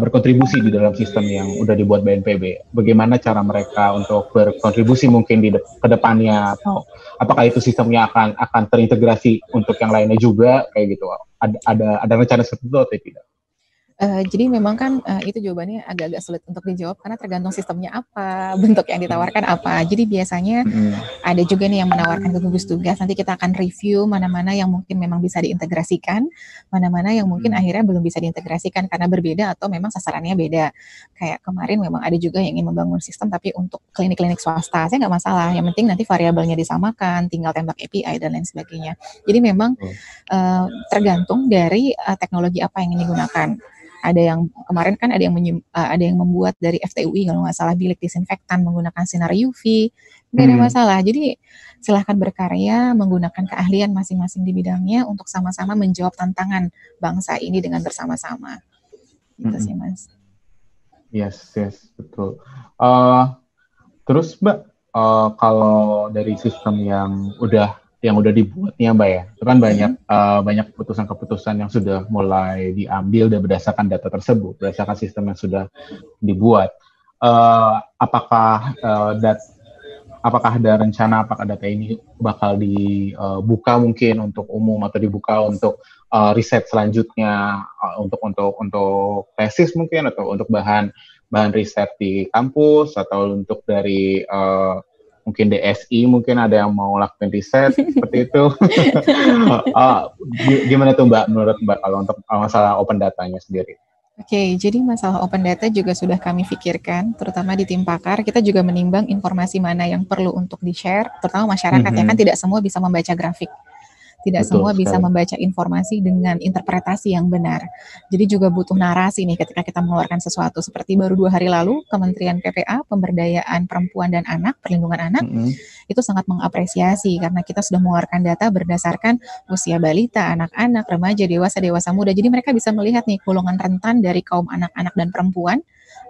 berkontribusi di dalam sistem yang udah dibuat BNPB? Bagaimana cara mereka untuk berkontribusi mungkin ke depannya, atau apakah itu sistemnya akan terintegrasi untuk yang lainnya juga kayak gitu? Ada rencana seperti itu atau tidak? Jadi memang kan itu jawabannya agak-agak sulit untuk dijawab, karena tergantung sistemnya apa, bentuk yang ditawarkan apa. Jadi biasanya ada juga nih yang menawarkan ke gugus tugas, nanti kita akan review mana-mana yang mungkin memang bisa diintegrasikan, mana-mana yang mungkin akhirnya belum bisa diintegrasikan karena berbeda atau memang sasarannya beda. Kayak kemarin memang ada juga yang ingin membangun sistem tapi untuk klinik-klinik swasta, saya nggak masalah, yang penting nanti variabelnya disamakan, tinggal tembak API dan lain sebagainya. Jadi memang tergantung dari teknologi apa yang ingin digunakan. Ada yang kemarin kan ada yang membuat dari FTUI kalau nggak salah bilik disinfektan menggunakan sinar UV, nggak ada masalah. Jadi silahkan berkarya menggunakan keahlian masing-masing di bidangnya untuk sama-sama menjawab tantangan bangsa ini dengan bersama-sama. Gitu sih Mas. Yes, betul. Terus Mbak, kalau dari sistem yang udah dibuatnya Mbak ya, itu kan banyak keputusan-keputusan yang sudah mulai diambil dan berdasarkan data tersebut, berdasarkan sistem yang sudah dibuat. Apakah ada rencana apakah data ini bakal dibuka mungkin untuk umum atau dibuka untuk riset selanjutnya, untuk tesis mungkin, atau untuk bahan riset di kampus, atau untuk dari mungkin DSI mungkin ada yang mau lakukan riset seperti itu. Gimana tuh Mbak, menurut Mbak kalau untuk masalah open datanya sendiri? Oke, jadi masalah open data juga sudah kami pikirkan, terutama di tim pakar. Kita juga menimbang informasi mana yang perlu untuk di-share, terutama masyarakat ya kan tidak semua bisa membaca grafik. Tidak betul semua bisa sekali. membaca informasi dengan interpretasi yang benar. Jadi juga butuh narasi nih ketika kita mengeluarkan sesuatu. Seperti baru 2 hari lalu, Kementerian PPA, Pemberdayaan Perempuan dan Anak, Perlindungan Anak, Mm-mm. itu sangat mengapresiasi karena kita sudah mengeluarkan data berdasarkan usia balita, anak-anak, remaja, dewasa, dewasa muda. Jadi mereka bisa melihat nih golongan rentan dari kaum anak-anak dan perempuan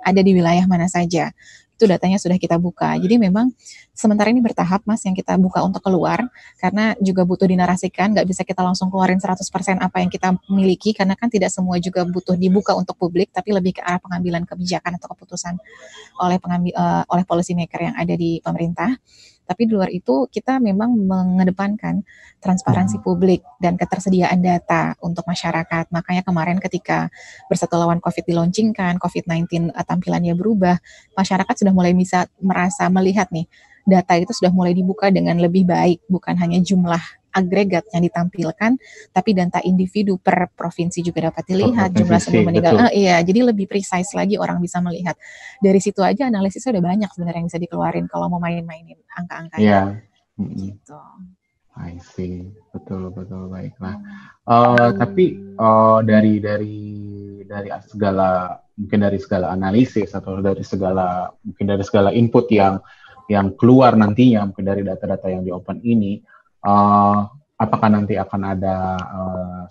ada di wilayah mana saja. Itu datanya sudah kita buka. Jadi memang sementara ini bertahap Mas yang kita buka untuk keluar karena juga butuh dinarasikan, nggak bisa kita langsung keluarin 100% apa yang kita miliki karena kan tidak semua juga butuh dibuka untuk publik tapi lebih ke arah pengambilan kebijakan atau keputusan oleh policy maker yang ada di pemerintah. Tapi di luar itu kita memang mengedepankan transparansi publik dan ketersediaan data untuk masyarakat. Makanya kemarin ketika Bersatu Lawan COVID dilaunchingkan, COVID-19 tampilannya berubah, masyarakat sudah mulai bisa merasa melihat nih, data itu sudah mulai dibuka dengan lebih baik, bukan hanya jumlah agregat yang ditampilkan, tapi data individu per provinsi juga dapat dilihat, jumlah sembuh meninggal. Betul. Iya, jadi lebih precise lagi orang bisa melihat. Dari situ aja analisisnya udah banyak sebenarnya yang bisa dikeluarin kalau mau main-mainin angka-angkanya. Ya. Mm-mm. Gitu. I see, betul betul baiklah. Hmm. Tapi dari segala mungkin dari segala analisis atau dari segala input yang keluar nantinya mungkin dari data-data yang di open ini, apakah nanti akan ada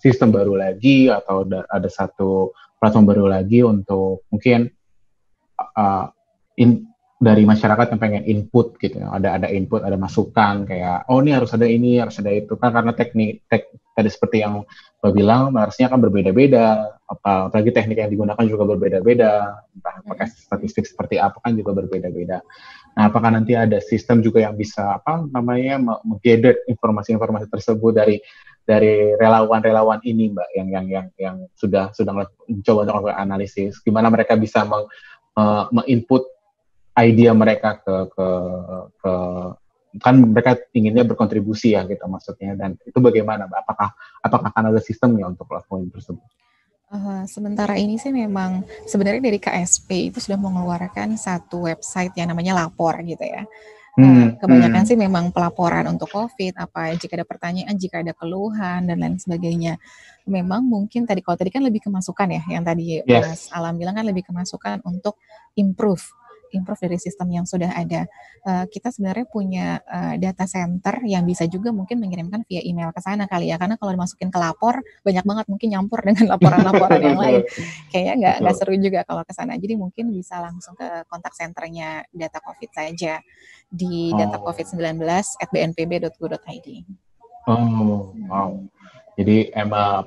sistem baru lagi atau ada satu platform baru lagi untuk mungkin uh, in, dari masyarakat yang pengen input gitu, ada input, ada masukan kayak oh ini harus ada itu kan karena tadi seperti yang Mbak bilang harusnya kan berbeda-beda, apalagi teknik yang digunakan juga berbeda-beda, entah pakai statistik seperti apa kan juga berbeda-beda. Nah, apakah nanti ada sistem juga yang bisa menggather informasi-informasi tersebut dari relawan-relawan ini, Mbak, yang sudah mencoba untuk melakukan analisis, gimana mereka bisa menginput idea mereka ke kan mereka inginnya berkontribusi ya gitu maksudnya, dan itu bagaimana, Mbak? Apakah akan ada sistemnya untuk platform tersebut? Sementara ini sih memang sebenarnya dari KSP itu sudah mengeluarkan satu website yang namanya Lapor gitu ya. Kebanyakan sih memang pelaporan untuk COVID, apa jika ada pertanyaan, jika ada keluhan dan lain sebagainya. Memang mungkin kalau tadi kan lebih kemasukan ya, yang tadi Mas Alam bilang kan lebih kemasukan untuk improve dari sistem yang sudah ada. Kita sebenarnya punya data center yang bisa juga mungkin mengirimkan via email ke sana kali ya, karena kalau dimasukin ke lapor banyak banget mungkin nyampur dengan laporan-laporan yang lain. Kayaknya nggak seru juga kalau ke sana. Jadi mungkin bisa langsung ke kontak centernya data COVID saja di datacovid19@bnpb.go.id. Oh, wow. Jadi emang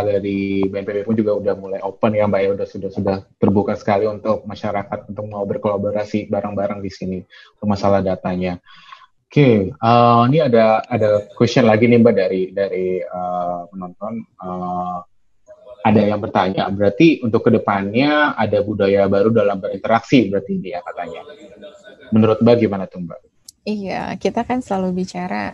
dari BNPB pun juga udah mulai open ya, Mbak ya, sudah terbuka sekali untuk masyarakat untuk mau berkolaborasi bareng-bareng di sini untuk masalah datanya. Oke, ini ada question lagi nih, Mbak, dari penonton. Ada yang bertanya, berarti untuk kedepannya ada budaya baru dalam berinteraksi berarti ini ya katanya. Menurut Mbak gimana tuh, Mbak? Iya, kita kan selalu bicara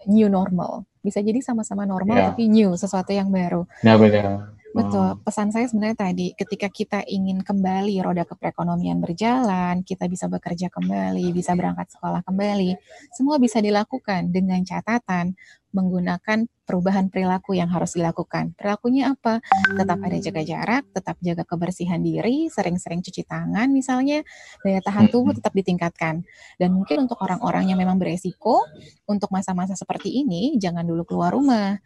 new normal. Bisa jadi sama-sama normal tapi new, sesuatu yang baru. Ya benar. Betul, pesan saya sebenarnya tadi, ketika kita ingin kembali roda perekonomian berjalan, kita bisa bekerja kembali, bisa berangkat sekolah kembali, semua bisa dilakukan dengan catatan menggunakan perubahan perilaku yang harus dilakukan. Perilakunya apa? Tetap ada jaga jarak, tetap jaga kebersihan diri, sering-sering cuci tangan misalnya, daya tahan tubuh tetap ditingkatkan. Dan mungkin untuk orang-orang yang memang beresiko, untuk masa-masa seperti ini, jangan dulu keluar rumah.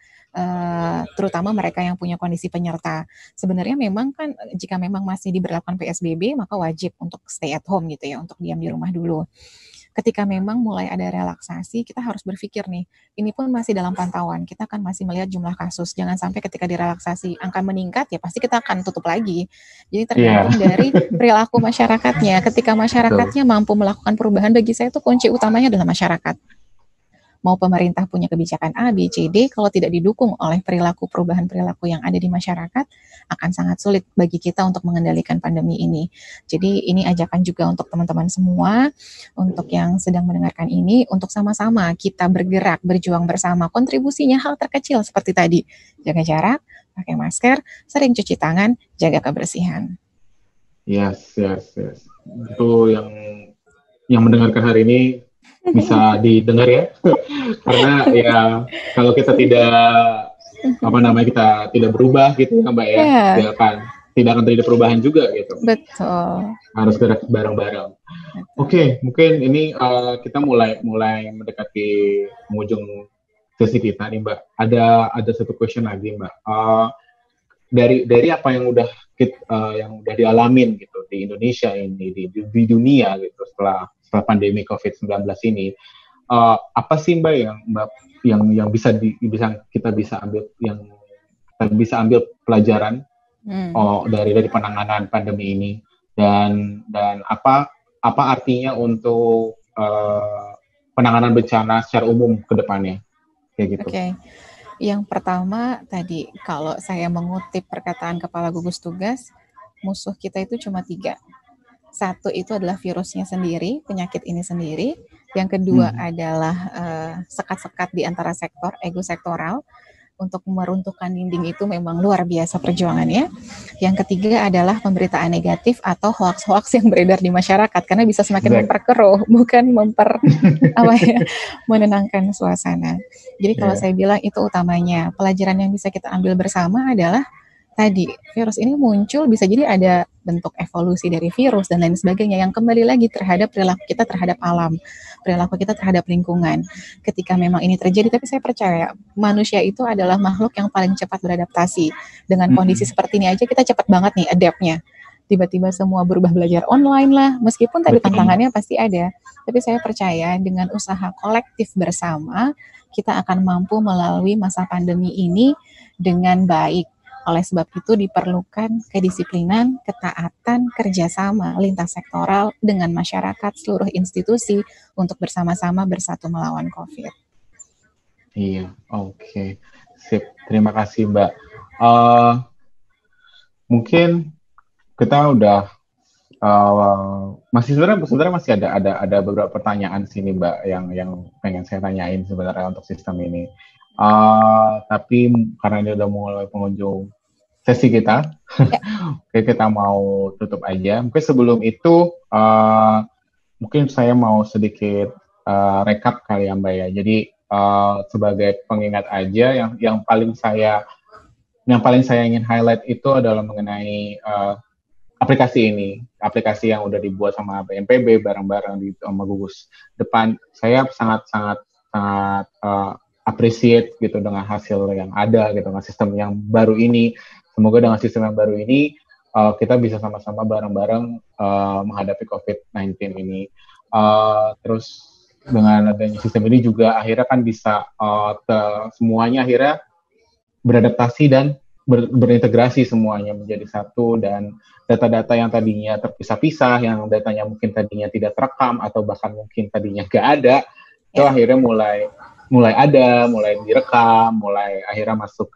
Terutama mereka yang punya kondisi penyerta. Sebenarnya memang kan jika memang masih diberlakukan PSBB maka wajib untuk stay at home gitu ya, untuk diam di rumah dulu. Ketika memang mulai ada relaksasi, kita harus berpikir nih, ini pun masih dalam pantauan, kita akan masih melihat jumlah kasus. Jangan sampai ketika direlaksasi angka meningkat, ya pasti kita akan tutup lagi. Jadi tergantung dari perilaku masyarakatnya. Ketika masyarakatnya mampu melakukan perubahan, bagi saya itu kunci utamanya adalah masyarakat. Mau pemerintah punya kebijakan A, B, C, D, kalau tidak didukung oleh perubahan perilaku yang ada di masyarakat, akan sangat sulit bagi kita untuk mengendalikan pandemi ini. Jadi ini ajakan juga untuk teman-teman semua, untuk yang sedang mendengarkan ini, untuk sama-sama kita bergerak, berjuang bersama. Kontribusinya hal terkecil seperti tadi, jaga jarak, pakai masker, sering cuci tangan, jaga kebersihan. Yes. Itu yang mendengarkan hari ini bisa didengar ya. Karena ya kalau kita kita tidak berubah gitu ya Mbak ya, Ya, tidak akan terjadi perubahan juga gitu. betul. Harus gerak bareng-bareng. Betul. Oke, mungkin ini kita mulai mendekati penghujung sesi kita nih Mbak. Ada satu question lagi Mbak. Dari apa yang udah dialamin gitu di Indonesia ini, di dunia gitu setelah pandemi COVID-19 ini, apa sih Mbak yang kita bisa ambil pelajaran dari penanganan pandemi ini, dan apa artinya untuk penanganan bencana secara umum ke depannya kayak gitu. Oke. Yang pertama tadi, kalau saya mengutip perkataan Kepala Gugus Tugas, musuh kita itu cuma 3. Satu itu adalah virusnya sendiri, penyakit ini sendiri. Yang kedua adalah sekat-sekat di antara sektor, ego sektoral. Untuk meruntuhkan dinding itu memang luar biasa perjuangannya. Yang ketiga adalah pemberitaan negatif atau hoax-hoax yang beredar di masyarakat, karena bisa semakin memperkeruh, bukan menenangkan suasana. Jadi kalau saya bilang itu utamanya. Pelajaran yang bisa kita ambil bersama adalah tadi, virus ini muncul bisa jadi ada bentuk evolusi dari virus dan lain sebagainya yang kembali lagi terhadap perilaku kita terhadap alam, perilaku kita terhadap lingkungan. Ketika memang ini terjadi, tapi saya percaya manusia itu adalah makhluk yang paling cepat beradaptasi. Dengan kondisi seperti ini aja kita cepat banget nih adapt-nya. Tiba-tiba semua berubah belajar online lah, meskipun tadi tantangannya pasti ada. Tapi saya percaya dengan usaha kolektif bersama, kita akan mampu melalui masa pandemi ini dengan baik. Oleh sebab itu diperlukan kedisiplinan, ketaatan, kerjasama lintas sektoral dengan masyarakat, seluruh institusi untuk bersama-sama bersatu melawan COVID. Iya, oke. Sip, terima kasih Mbak. Mungkin kita udah sebenarnya masih ada beberapa pertanyaan sini Mbak yang pengen saya tanyain sebenarnya untuk sistem ini. Tapi karena ini udah mulai pengunjung sesi kita, oke, kita mau tutup aja. Mungkin sebelum itu, mungkin saya mau sedikit rekap kali ya Mbak ya. Jadi sebagai pengingat aja, yang paling saya ingin highlight itu adalah mengenai aplikasi ini, aplikasi yang udah dibuat sama BNPB bareng-bareng sama gugus depan. Saya sangat appreciate gitu dengan hasil yang ada gitu, dengan sistem yang baru ini. Semoga dengan sistem yang baru ini kita bisa sama-sama bareng-bareng menghadapi COVID-19 ini. Terus dengan adanya sistem ini juga akhirnya kan bisa semuanya akhirnya beradaptasi dan berintegrasi semuanya menjadi satu, dan data-data yang tadinya terpisah-pisah, yang datanya mungkin tadinya tidak terekam atau bahkan mungkin tadinya nggak ada, itu akhirnya mulai direkam, mulai akhirnya masuk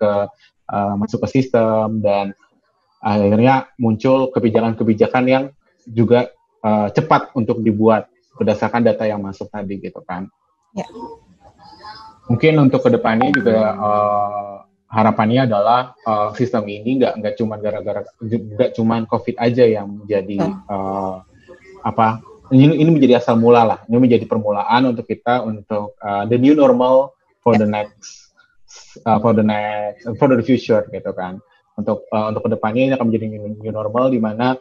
ke sistem, dan akhirnya muncul kebijakan-kebijakan yang juga cepat untuk dibuat berdasarkan data yang masuk tadi gitu kan. Mungkin untuk kedepannya juga harapannya adalah sistem ini nggak cuma COVID aja yang menjadi ini menjadi asal mula lah. Ini menjadi permulaan untuk kita untuk the new normal for the future gitu kan. Untuk kedepannya ini akan menjadi new normal di mana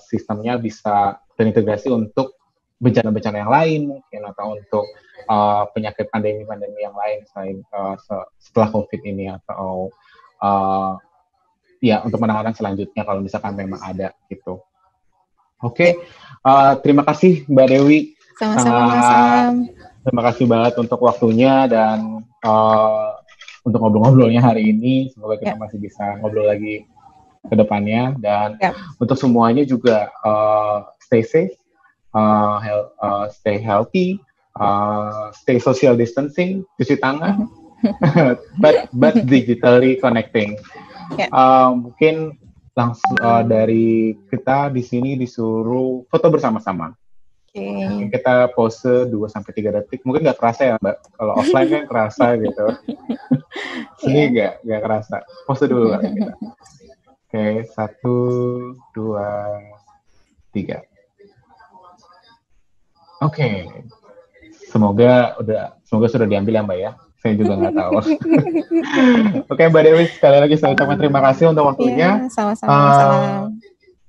sistemnya bisa terintegrasi untuk bencana-bencana yang lain mungkin, atau untuk penyakit pandemi yang lain selain setelah COVID ini, atau untuk penanganan selanjutnya kalau misalkan memang ada gitu. Oke. Terima kasih Mbak Dewi. Sama-sama Mas Am. Terima kasih banget untuk waktunya dan untuk ngobrol-ngobrolnya hari ini. Semoga kita masih bisa ngobrol lagi ke depannya, dan untuk semuanya juga stay safe, stay healthy, stay social distancing, cuci tangan, but digitally connecting. Mungkin langsung dari kita di sini disuruh foto bersama-sama. Mungkin kita pose 2-3 detik. Mungkin nggak kerasa ya Mbak. Kalau offline kan kerasa gitu. Sini nggak kerasa. Pose dulu lah kita. Oke, 1, 2, 3. Oke. semoga sudah diambil ya Mbak ya. Saya juga nggak tahu. Oke Mbak Dewi, sekali lagi saya ucapkan terima kasih untuk waktunya. Iya, sama-sama. Salam.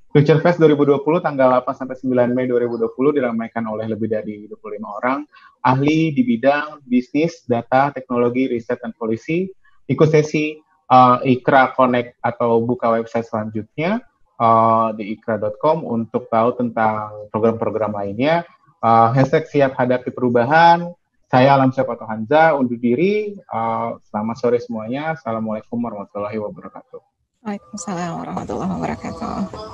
Future Fest 2020 tanggal 8 sampai 9 Mei 2020 diramaikan oleh lebih dari 25 orang ahli di bidang bisnis, data, teknologi, riset, dan polisi. Ikut sesi IKRA Connect atau buka website selanjutnya di ikra.com untuk tahu tentang program-program lainnya. Hashtag siap hadapi perubahan. Saya Alamsyah Fato Hanza undur diri. Selamat sore semuanya. Assalamualaikum warahmatullahi wabarakatuh. Waalaikumsalam warahmatullahi wabarakatuh.